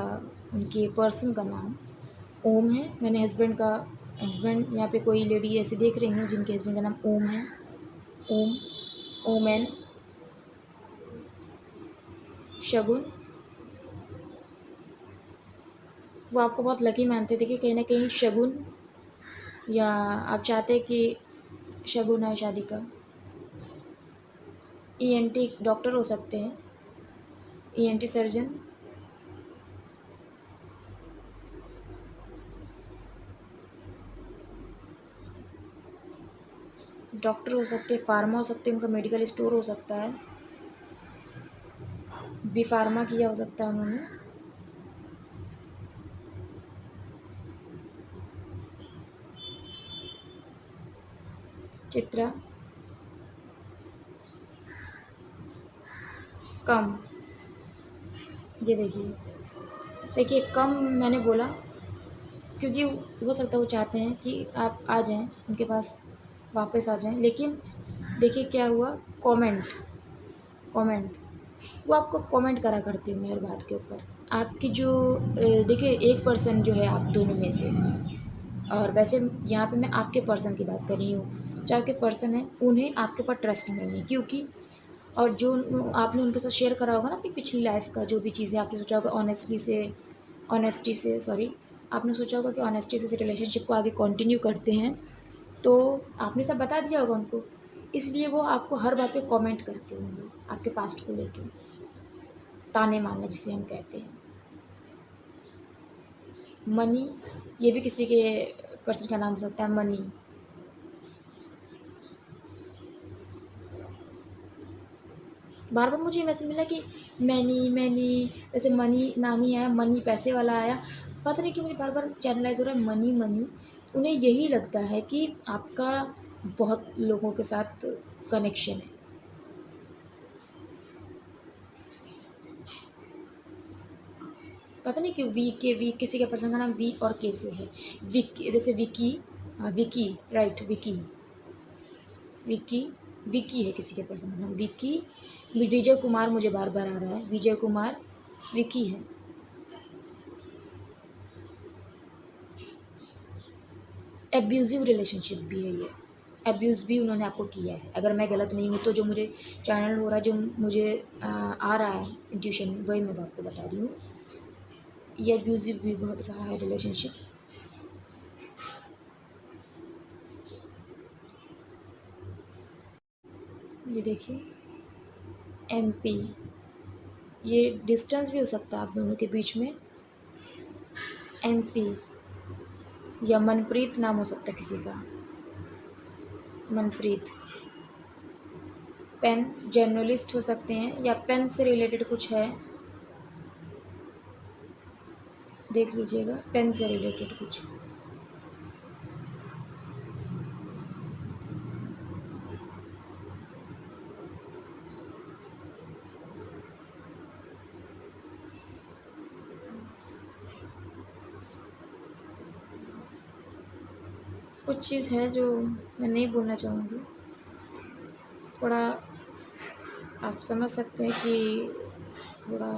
उनके पर्सन का नाम ओम है। मैंने हस्बैंड यहाँ पे कोई लेडी ऐसी देख रही हैं जिनके हस्बैंड का नाम ओम है, ओम, ओमेन, शगुन। वो आपको बहुत लकी मानते थे कि कहीं ना कहीं शगुन, या आप चाहते हैं कि शगुन है शादी का। ENT डॉक्टर हो सकते हैं, ENT सर्जन, डॉक्टर हो सकते हैं, फार्मा हो सकते हैं, उनका मेडिकल स्टोर हो सकता है, बी फार्मा किया हो सकता है उन्होंने। चित्रा, कम, ये देखिए, देखिए कम मैंने बोला क्योंकि हो सकता है वो चाहते हैं कि आप आ जाएं उनके पास, वापस आ जाएं, लेकिन देखिए क्या हुआ, कमेंट, कमेंट, वो आपको कमेंट करा करते होंगे हर बात के ऊपर। आपकी जो देखिए, एक पर्सन जो है आप दोनों में से, और वैसे यहाँ पे मैं आपके पर्सन की बात कर रही हूँ, जो आपके पर्सन है उन्हें आपके ऊपर ट्रस्ट नहीं है, क्योंकि और जो आपने उनके साथ शेयर करा होगा ना अपनी पिछली लाइफ का, जो भी चीज़ें आपने सोचा होगा ऑनेस्टी से सॉरी, आपने सोचा होगा कि ऑनेस्टी से रिलेशनशिप को आगे कंटिन्यू करते हैं, तो आपने सब बता दिया होगा उनको, इसलिए वो आपको हर बात पे कमेंट करते होंगे आपके पास्ट को लेके, ताने मारना जिसे हम कहते हैं। मनी, ये भी किसी के पर्सन का नाम हो सकता है, मनी। बार बार मुझे मैसेज मिला कि मैनी, जैसे मनी नाम ही आया, मनी पैसे वाला आया, पता नहीं क्यों मुझे बार बार चैनलाइज हो रहा है मनी मनी। उन्हें यही लगता है कि आपका बहुत लोगों के साथ कनेक्शन है। पता नहीं क्यों वी किसी के पर्सन का नाम वी और के से है। विकी, जैसे विकी, हाँ विकी, राइट विकी, विकी, विकी है किसी के पर्सन का नाम विकी। विजय कुमार मुझे बार बार आ रहा है, विजय कुमार, विकी है। एब्यूज़िव रिलेशनशिप भी है ये, एब्यूज़ भी उन्होंने आपको किया है। अगर मैं गलत नहीं हूँ तो जो मुझे चैनल हो रहा है, जो मुझे आ रहा है इंट्यूशन, वही मैं आपको बता रही हूँ। ये एब्यूज़िव भी बहुत रहा है रिलेशनशिप। ये देखिए MP, ये डिस्टेंस भी हो सकता है आप दोनों के बीच में। MP या मनप्रीत नाम हो सकता है किसी का, मनप्रीत। पेन, जर्नलिस्ट हो सकते हैं, या पेन से रिलेटेड कुछ है, देख लीजिएगा, पेन से रिलेटेड कुछ। कुछ चीज़ है जो मैं नहीं बोलना चाहूँगी, थोड़ा आप समझ सकते हैं कि थोड़ा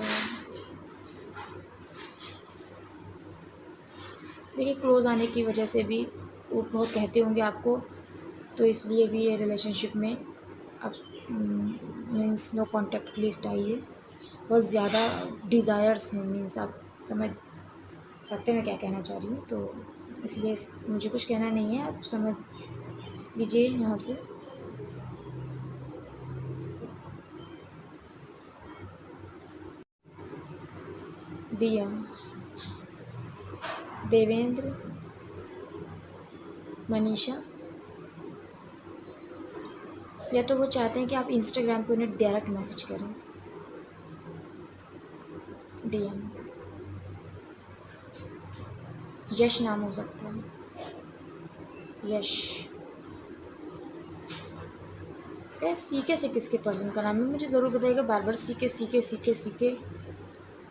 देखिए क्लोज़ आने की वजह से भी वो बहुत कहते होंगे आपको, तो इसलिए भी ये रिलेशनशिप में आप मीन्स नो कॉन्टैक्ट लिस्ट आई है। बहुत ज़्यादा डिज़ायर्स हैं, मीन्स आप समझ सकते हैं मैं क्या कहना चाह रही हूँ, तो इसलिए मुझे कुछ कहना नहीं है, आप समझ लीजिए यहाँ से। दिया, देवेंद्र, मनीषा, या तो वो चाहते हैं कि आप इंस्टाग्राम पे उन्हें डायरेक्ट मैसेज करें, DM। यश नाम हो सकता है, यश। सीके से किसके पर्सन का नाम है मुझे ज़रूर बताइएगा, बार बार CK CK CK CK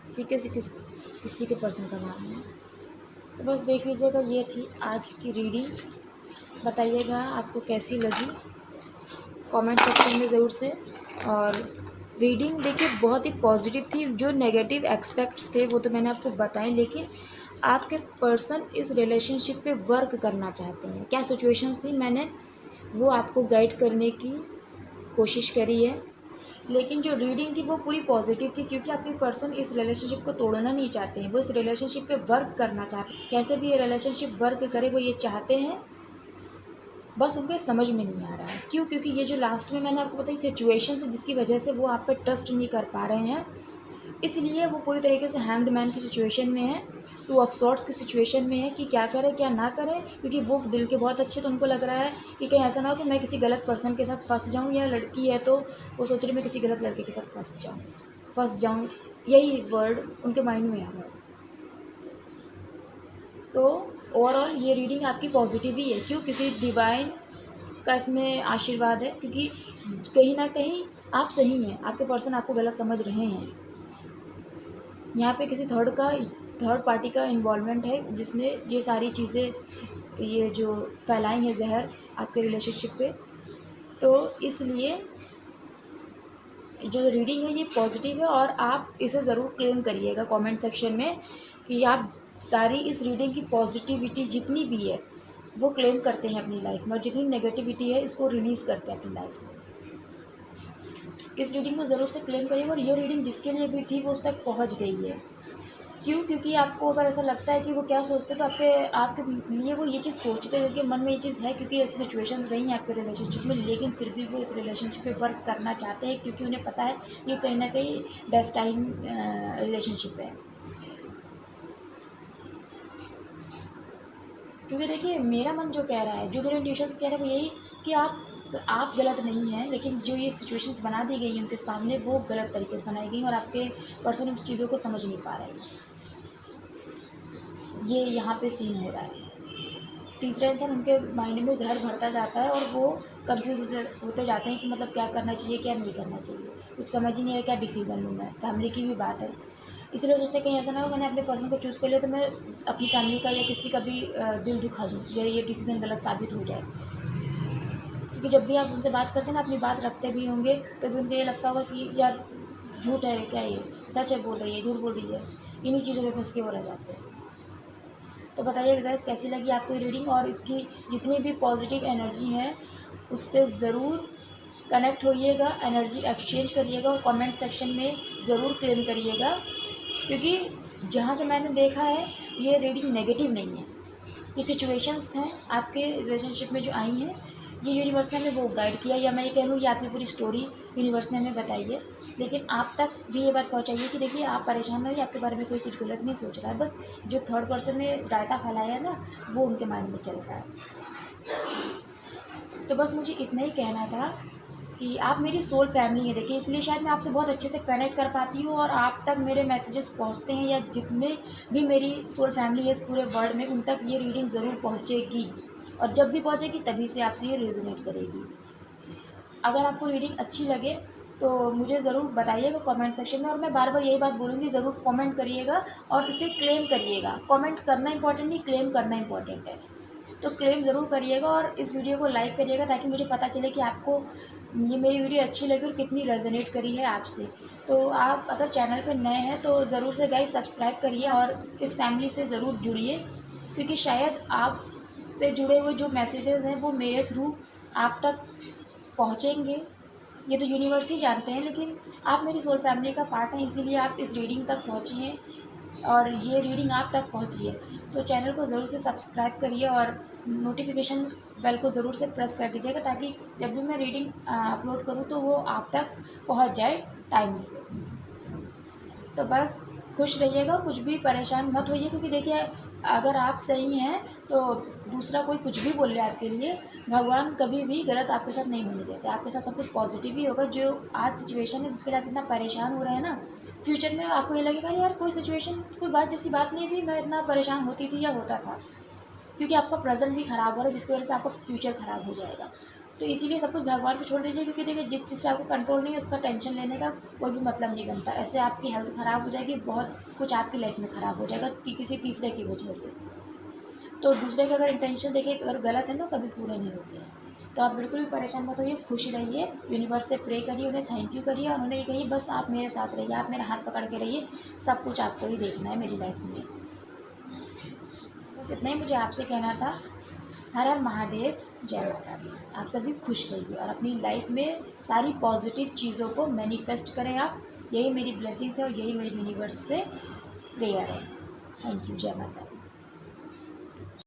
CK से किसी के पर्सन का नाम है। तो बस देख लीजिएगा, ये थी आज की रीडिंग। बताइएगा आपको कैसी लगी कमेंट सेक्शन में ज़रूर से। और रीडिंग देखिए बहुत ही पॉजिटिव थी, जो नेगेटिव एस्पेक्ट्स थे वो तो मैंने आपको बताए, लेकिन आपके पर्सन इस रिलेशनशिप पे वर्क करना चाहते हैं, क्या सिचुएशंस थी मैंने वो आपको गाइड करने की कोशिश करी है। लेकिन जो रीडिंग थी वो पूरी पॉजिटिव थी, क्योंकि आपके पर्सन इस रिलेशनशिप को तोड़ना नहीं चाहते हैं, वो इस रिलेशनशिप पे वर्क करना चाहते हैं। कैसे भी ये रिलेशनशिप वर्क करे वो ये चाहते हैं, बस उनको समझ में नहीं आ रहा है क्यों, क्योंकि ये जो लास्ट में मैंने आपको बताई सिचुएशन है जिसकी वजह से वो आप पे ट्रस्ट नहीं कर पा रहे हैं, इसलिए वो पूरी तरीके से हैंग्ड मैन की सिचुएशन में है, टू ऑफ सॉर्ट्स की सिचुएशन में है कि क्या करे क्या ना करे। क्योंकि वो दिल के बहुत अच्छे, तो उनको लग रहा है कि कहीं ऐसा ना हो कि मैं किसी गलत पर्सन के साथ फंस जाऊँ, या लड़की है तो वो सोच रही मैं किसी गलत लड़के के साथ फंस जाऊँ, यही वर्ड उनके माइंड में आ रहा है। तो ओवरऑल ये रीडिंग आपकी पॉजिटिव ही है, क्यों, क्योंकि डिवाइन का इसमें आशीर्वाद है, क्योंकि कहीं ना कहीं आप सही हैं, आपके पर्सन आपको गलत समझ रहे हैं। यहाँ पे किसी थर्ड पार्टी का इन्वॉल्वमेंट है जिसने ये सारी चीज़ें, ये जो फैलाई हैं जहर आपके रिलेशनशिप पे, तो इसलिए जो रीडिंग है ये पॉजिटिव है। और आप इसे ज़रूर क्लेम करिएगा कमेंट सेक्शन में कि आप सारी इस रीडिंग की पॉजिटिविटी जितनी भी है वो क्लेम करते हैं अपनी लाइफ में, और जितनी नेगेटिविटी है इसको रिलीज़ करते हैं अपनी लाइफ से। इस रीडिंग को ज़रूर से क्लेम करिएगा। और ये रीडिंग जिसके लिए भी थी वो उस तक पहुँच गई है, क्यों, क्योंकि आपको अगर ऐसा लगता है कि वो क्या सोचते तो आपके लिए वो ये चीज़ सोचते हैं, क्योंकि मन में ये चीज़ है, क्योंकि ऐसी सिचुएशंस रही हैं आपके रिलेशनशिप में, लेकिन फिर भी वो इस रिलेशनशिप पे वर्क करना चाहते हैं, क्योंकि उन्हें पता है ये कहीं ना कहीं डेस्टाइन रिलेशनशिप है। क्योंकि देखिए मेरा मन जो कह रहा है, जो मेरे इंट्यूशंस कह रहे हैं वो यही कि आप गलत नहीं हैं, लेकिन जो ये सिचुएशंस बना दी गई हैं उनके सामने वो गलत तरीके से बनाई गई और आपके पर्सन उस चीज़ों को समझ नहीं पा रहे हैं। ये यहाँ पे सीन हो रहा है। तीसरा इंसान उनके माइंड में जहर भरता जाता है और वो कंफ्यूज होते जाते हैं कि मतलब क्या करना चाहिए क्या नहीं करना चाहिए, कुछ समझ ही नहीं है क्या डिसीज़न लूँ मैं। फैमिली की भी बात है, इसलिए सोचते हैं कहीं ऐसा ना हो मैंने अपने पर्सन को चूज़ कर लिया तो मैं अपनी फैमिली का या किसी का भी दिल दुखा दूँ या ये डिसीजन गलत साबित हो जाए। क्योंकि जब भी आप उनसे बात करते हैं ना, अपनी बात रखते भी होंगे तो भी उनको ये लगता होगा कि यार झूठ है क्या, ये सच है बोल रही है, झूठ बोल रही है, इन्हीं चीज़ों में फंस के वो रह जाते हैं। तो बताइए गाइस कैसी लगी आपको ये रीडिंग, और इसकी जितनी भी पॉजिटिव एनर्जी है उससे ज़रूर कनेक्ट होइएगा, एनर्जी एक्सचेंज करिएगा और कमेंट सेक्शन में ज़रूर क्लेम करिएगा। क्योंकि जहाँ से मैंने देखा है ये रीडिंग नेगेटिव नहीं है, ये सिचुएशंस हैं आपके रिलेशनशिप में जो आई हैं, ये यूनिवर्स ने हमें वो गाइड किया, या मैं ये कह लूँ ये आपकी पूरी स्टोरी यूनिवर्स ने हमें बताई है। लेकिन आप तक भी ये बात पहुँचाइए कि देखिए आप परेशान नहीं, आपके बारे में कोई कुछ गलत नहीं सोच रहा है, बस जो थर्ड पर्सन ने रायता फैलाया है ना वो उनके माइंड में चल रहा है। तो बस मुझे इतना ही कहना था कि आप मेरी सोल फैमिली हैं, देखिए इसलिए शायद मैं आपसे बहुत अच्छे से कनेक्ट कर पाती हूँ और आप तक मेरे मैसेजेस पहुँचते हैं, या जितने भी मेरी सोल फैमिली है इस पूरे वर्ल्ड में उन तक ये रीडिंग ज़रूर पहुँचेगी, और जब भी पहुँचेगी तभी से आपसे ये रेजोनेट करेगी। अगर आपको रीडिंग अच्छी लगे तो मुझे ज़रूर बताइएगा कमेंट सेक्शन में, और मैं बार बार यही बात बोलूँगी, ज़रूर कमेंट करिएगा और इसे क्लेम करिएगा। कमेंट करना इंपॉर्टेंट नहीं, क्लेम करना इंपॉर्टेंट है, तो क्लेम ज़रूर करिएगा और इस वीडियो को लाइक करिएगा ताकि मुझे पता चले कि आपको ये मेरी वीडियो अच्छी लगी और कितनी रेजोनेट करी है आपसे। तो आप अगर चैनल पर नए हैं तो ज़रूर से गाइस सब्सक्राइब करिए और इस फैमिली से ज़रूर जुड़िए, क्योंकि शायद आप से जुड़े हुए जो मैसेजेस हैं वो मेरे थ्रू आप तक पहुँचेंगे। ये तो यूनिवर्स ही जानते हैं, लेकिन आप मेरी सोल फैमिली का पार्ट हैं, इसीलिए आप इस रीडिंग तक पहुँचे हैं और ये रीडिंग आप तक पहुँची है। तो चैनल को ज़रूर से सब्सक्राइब करिए और नोटिफिकेशन बेल को ज़रूर से प्रेस कर दीजिएगा ताकि जब भी मैं रीडिंग अपलोड करूँ तो वो आप तक पहुँच जाए टाइम से। तो बस खुश रहिएगा, कुछ भी परेशान मत होइए, क्योंकि देखिए अगर आप सही हैं तो दूसरा कोई कुछ भी बोल ले आपके लिए, भगवान कभी भी गलत आपके साथ नहीं होने देते, आपके साथ सब कुछ पॉजिटिव ही होगा। जो आज सिचुएशन है जिसके लिए आप इतना परेशान हो रहे हैं ना, फ्यूचर में आपको ये लगेगा यार कोई सिचुएशन कोई बात जैसी बात नहीं थी, मैं इतना परेशान होती थी या होता था, क्योंकि आपका प्रेजेंट भी ख़राब हो रहा है जिसकी वजह से आपका फ्यूचर ख़राब हो जाएगा। तो इसीलिए सब कुछ भगवान को छोड़ दीजिए, क्योंकि देखिए जिस चीज़ पे आपको कंट्रोल नहीं है उसका टेंशन लेने का कोई भी मतलब नहीं बनता। ऐसे आपकी हेल्थ ख़राब हो जाएगी, बहुत कुछ आपकी लाइफ में ख़राब हो जाएगा किसी तीसरे की वजह से। तो दूसरे के अगर इंटेंशन देखिए अगर गलत है ना कभी पूरे नहीं होते हैं। तो आप बिल्कुल भी परेशान मत होइए, खुश रहिए, यूनिवर्स से प्रे करिए, उन्हें थैंक यू करिए और उन्हें ये कहिए बस आप मेरे साथ रहिए, आप मेरा हाथ पकड़ के रहिए, सब कुछ आपको ही देखना है मेरी लाइफ में। बस इतना ही मुझे आपसे कहना था। हर हर महादेव, जय माता दी। आप सभी खुश रहिए और अपनी लाइफ में सारी पॉजिटिव चीज़ों को मैनिफेस्ट करें आप, यही मेरी ब्लेसिंग्स है और यही मेरी यूनिवर्स से प्रेयर है। थैंक यू, जय माता दी।